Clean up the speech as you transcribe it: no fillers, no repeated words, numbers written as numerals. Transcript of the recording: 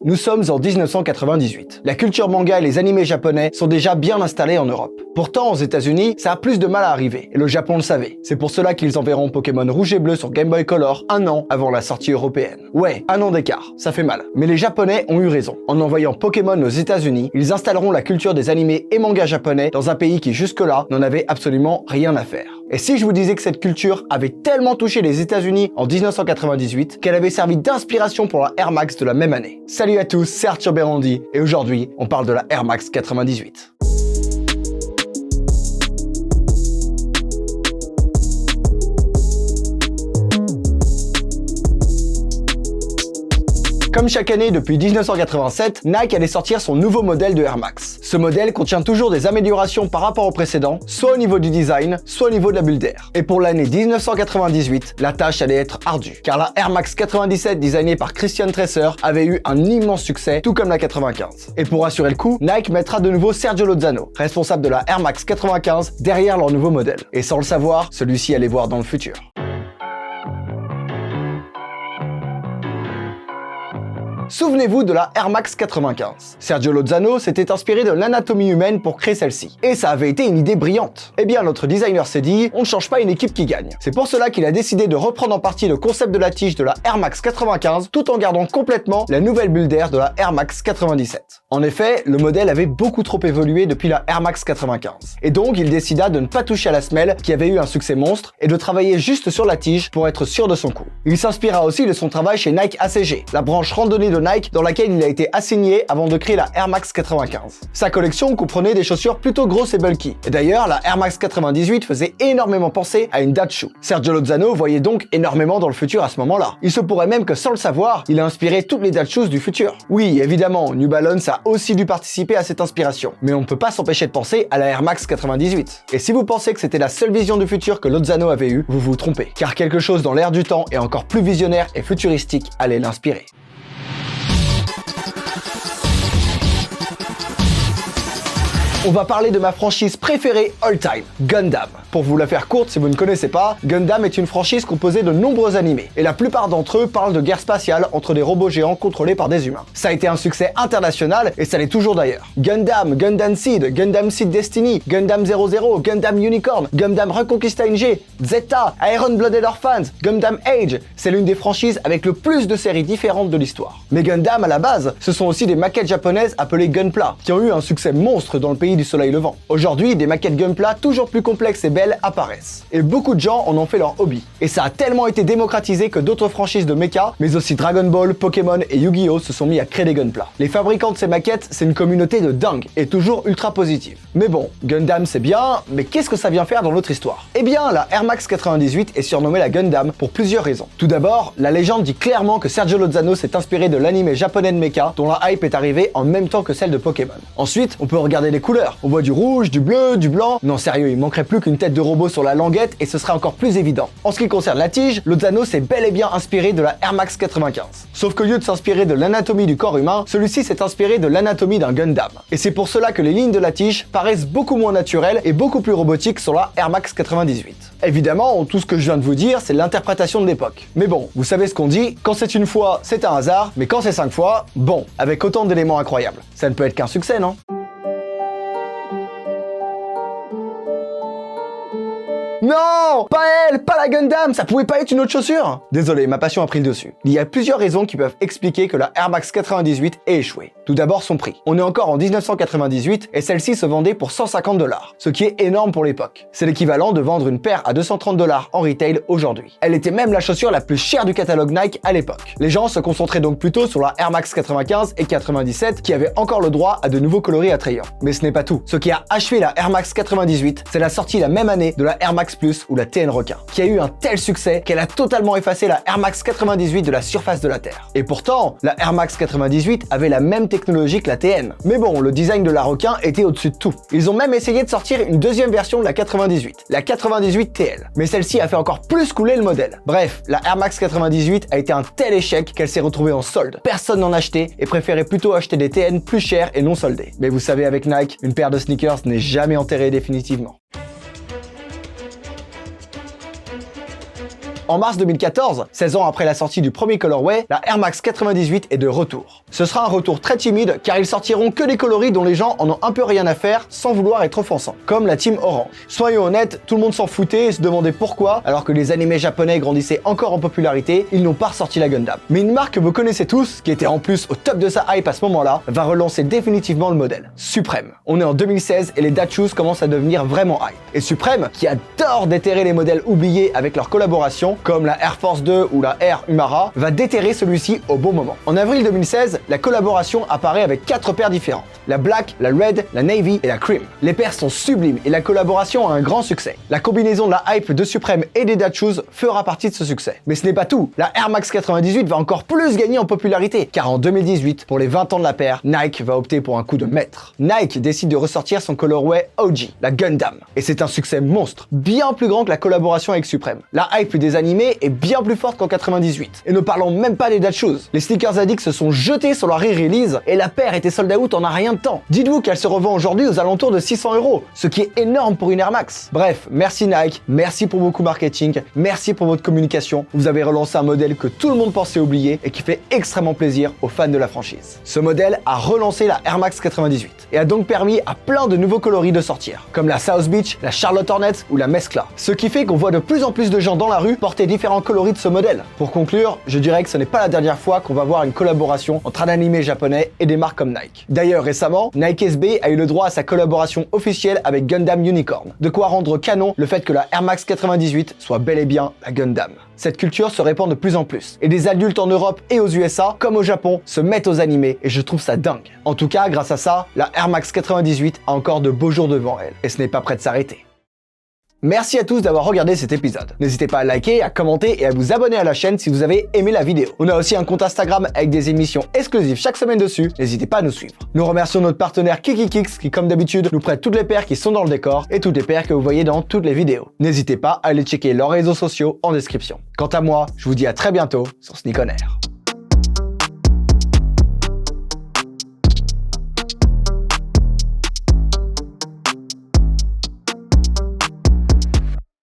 Nous sommes en 1998. La culture manga et les animés japonais sont déjà bien installés en Europe. Pourtant, aux États-Unis, ça a plus de mal à arriver, et le Japon le savait. C'est pour cela qu'ils enverront Pokémon Rouge et Bleu sur Game Boy Color un an avant la sortie européenne. Ouais, un an d'écart, ça fait mal. Mais les Japonais ont eu raison. En envoyant Pokémon aux États-Unis, ils installeront la culture des animés et mangas japonais dans un pays qui jusque-là n'en avait absolument rien à faire. Et si je vous disais que cette culture avait tellement touché les États-Unis en 1998 qu'elle avait servi d'inspiration pour la Air Max de la même année. Salut à tous, c'est Arthur Berandi et aujourd'hui, on parle de la Air Max 98. Comme chaque année depuis 1987, Nike allait sortir son nouveau modèle de Air Max. Ce modèle contient toujours des améliorations par rapport au précédent, soit au niveau du design, soit au niveau de la bulle d'air. Et pour l'année 1998, la tâche allait être ardue, car la Air Max 97 designée par Christian Tresser avait eu un immense succès, tout comme la 95. Et pour assurer le coup, Nike mettra de nouveau Sergio Lozano, responsable de la Air Max 95, derrière leur nouveau modèle. Et sans le savoir, celui-ci allait voir dans le futur. Souvenez-vous de la Air Max 95. Sergio Lozano s'était inspiré de l'anatomie humaine pour créer celle-ci. Et ça avait été une idée brillante. Eh bien, notre designer s'est dit, on ne change pas une équipe qui gagne. C'est pour cela qu'il a décidé de reprendre en partie le concept de la tige de la Air Max 95, tout en gardant complètement la nouvelle bulle d'air de la Air Max 97. En effet, le modèle avait beaucoup trop évolué depuis la Air Max 95. Et donc, il décida de ne pas toucher à la semelle, qui avait eu un succès monstre, et de travailler juste sur la tige pour être sûr de son coup. Il s'inspira aussi de son travail chez Nike ACG, la branche randonnée de Nike dans laquelle il a été assigné avant de créer la Air Max 95. Sa collection comprenait des chaussures plutôt grosses et bulky. Et d'ailleurs, la Air Max 98 faisait énormément penser à une date shoe. Sergio Lozano voyait donc énormément dans le futur à ce moment-là. Il se pourrait même que sans le savoir, il a inspiré toutes les date shoes du futur. Oui, évidemment, New Balance a aussi dû participer à cette inspiration. Mais on ne peut pas s'empêcher de penser à la Air Max 98. Et si vous pensez que c'était la seule vision du futur que Lozano avait eue, vous vous trompez. Car quelque chose dans l'air du temps et encore plus visionnaire et futuristique allait l'inspirer. On va parler de ma franchise préférée all time, Gundam. Pour vous la faire courte, si vous ne connaissez pas, Gundam est une franchise composée de nombreux animés, et la plupart d'entre eux parlent de guerre spatiale entre des robots géants contrôlés par des humains. Ça a été un succès international, et ça l'est toujours d'ailleurs. Gundam, Gundam Seed, Gundam Seed Destiny, Gundam 00, Gundam Unicorn, Gundam Reconquista NG, Zeta, Iron Blooded Orphans, Gundam Age, c'est l'une des franchises avec le plus de séries différentes de l'histoire. Mais Gundam, à la base, ce sont aussi des maquettes japonaises appelées Gunpla, qui ont eu un succès monstre dans le pays du soleil levant. Aujourd'hui, des maquettes Gunpla toujours plus complexes et belles apparaissent. Et beaucoup de gens en ont fait leur hobby. Et ça a tellement été démocratisé que d'autres franchises de mecha, mais aussi Dragon Ball, Pokémon et Yu-Gi-Oh! Se sont mis à créer des Gunpla. Les fabricants de ces maquettes, c'est une communauté de dingue et toujours ultra positive. Mais bon, Gundam c'est bien, mais qu'est-ce que ça vient faire dans notre histoire? Eh bien, la Air Max 98 est surnommée la Gundam pour plusieurs raisons. Tout d'abord, la légende dit clairement que Sergio Lozano s'est inspiré de l'anime japonais de mecha, dont la hype est arrivée en même temps que celle de Pokémon. Ensuite, on peut regarder les couleurs. On voit du rouge, du bleu, du blanc. Non sérieux, il manquerait plus qu'une tête de robot sur la languette et ce serait encore plus évident. En ce qui concerne la tige, Lozano s'est bel et bien inspiré de la Air Max 95. Sauf qu'au lieu de s'inspirer de l'anatomie du corps humain, celui-ci s'est inspiré de l'anatomie d'un Gundam. Et c'est pour cela que les lignes de la tige paraissent beaucoup moins naturelles et beaucoup plus robotiques sur la Air Max 98. Évidemment, tout ce que je viens de vous dire, c'est l'interprétation de l'époque. Mais bon, vous savez ce qu'on dit, quand c'est une fois, c'est un hasard, mais quand c'est 5 fois, bon, avec autant d'éléments incroyables. Ça ne peut être qu'un succès, non ? Non! Pas elle! Pas la Gundam! Ça pouvait pas être une autre chaussure! Désolé, ma passion a pris le dessus. Il y a plusieurs raisons qui peuvent expliquer que la Air Max 98 ait échoué. Tout d'abord son prix. On est encore en 1998 et celle-ci se vendait pour 150 $, ce qui est énorme pour l'époque. C'est l'équivalent de vendre une paire à 230 $ en retail aujourd'hui. Elle était même la chaussure la plus chère du catalogue Nike à l'époque. Les gens se concentraient donc plutôt sur la Air Max 95 et 97 qui avaient encore le droit à de nouveaux coloris attrayants. Mais ce n'est pas tout. Ce qui a achevé la Air Max 98, c'est la sortie la même année de la Air Max Plus ou la TN Requin, qui a eu un tel succès qu'elle a totalement effacé la Air Max 98 de la surface de la Terre. Et pourtant, la Air Max 98 avait la même technologie que la TN. Mais bon, le design de la Requin était au-dessus de tout. Ils ont même essayé de sortir une deuxième version de la 98, la 98 TL. Mais celle-ci a fait encore plus couler le modèle. Bref, la Air Max 98 a été un tel échec qu'elle s'est retrouvée en solde. Personne n'en achetait et préférait plutôt acheter des TN plus chers et non soldés. Mais vous savez, avec Nike, une paire de sneakers n'est jamais enterrée définitivement. En mars 2014, 16 ans après la sortie du premier colorway, la Air Max 98 est de retour. Ce sera un retour très timide car ils sortiront que des coloris dont les gens en ont un peu rien à faire sans vouloir être offensants, comme la team Orange. Soyons honnêtes, tout le monde s'en foutait et se demandait pourquoi, alors que les animés japonais grandissaient encore en popularité, ils n'ont pas ressorti la Gundam. Mais une marque que vous connaissez tous, qui était en plus au top de sa hype à ce moment-là, va relancer définitivement le modèle. Supreme. On est en 2016 et les Dachus commencent à devenir vraiment hype. Et Supreme, qui adore déterrer les modèles oubliés avec leurs collaborations, comme la Air Force 2 ou la Air Umara, va déterrer celui-ci au bon moment. En avril 2016, la collaboration apparaît avec 4 paires différentes. La Black, la Red, la Navy et la Cream. Les paires sont sublimes et la collaboration a un grand succès. La combinaison de la hype de Supreme et des Dachus fera partie de ce succès. Mais ce n'est pas tout. La Air Max 98 va encore plus gagner en popularité, car en 2018, pour les 20 ans de la paire, Nike va opter pour un coup de maître. Nike décide de ressortir son colorway OG, la Gundam. Et c'est un succès monstre, bien plus grand que la collaboration avec Supreme. La hype des animés est bien plus forte qu'en 98. Et ne parlons même pas des Dachus. Les sneakers addicts se sont jetés sur la re-release et la paire était sold out en un rien de temps. Dites-vous qu'elle se revend aujourd'hui aux alentours de 600 €, ce qui est énorme pour une Air Max. Bref, merci Nike, merci pour beaucoup marketing, merci pour votre communication. Vous avez relancé un modèle que tout le monde pensait oublier et qui fait extrêmement plaisir aux fans de la franchise. Ce modèle a relancé la Air Max 98 et a donc permis à plein de nouveaux coloris de sortir, comme la South Beach, la Charlotte Hornet ou la Mescla. Ce qui fait qu'on voit de plus en plus de gens dans la rue porter différents coloris de ce modèle. Pour conclure, je dirais que ce n'est pas la dernière fois qu'on va voir une collaboration entre un animé japonais et des marques comme Nike. D'ailleurs, récemment, Nike SB a eu le droit à sa collaboration officielle avec Gundam Unicorn. De quoi rendre canon le fait que la Air Max 98 soit bel et bien la Gundam. Cette culture se répand de plus en plus, et des adultes en Europe et aux USA, comme au Japon, se mettent aux animés, et je trouve ça dingue. En tout cas, grâce à ça, la Air Max 98 a encore de beaux jours devant elle, et ce n'est pas prêt de s'arrêter. Merci à tous d'avoir regardé cet épisode. N'hésitez pas à liker, à commenter et à vous abonner à la chaîne si vous avez aimé la vidéo. On a aussi un compte Instagram avec des émissions exclusives chaque semaine dessus, n'hésitez pas à nous suivre. Nous remercions notre partenaire KikiKix qui, comme d'habitude, nous prête toutes les paires qui sont dans le décor et toutes les paires que vous voyez dans toutes les vidéos. N'hésitez pas à aller checker leurs réseaux sociaux en description. Quant à moi, je vous dis à très bientôt sur Sneak On Air.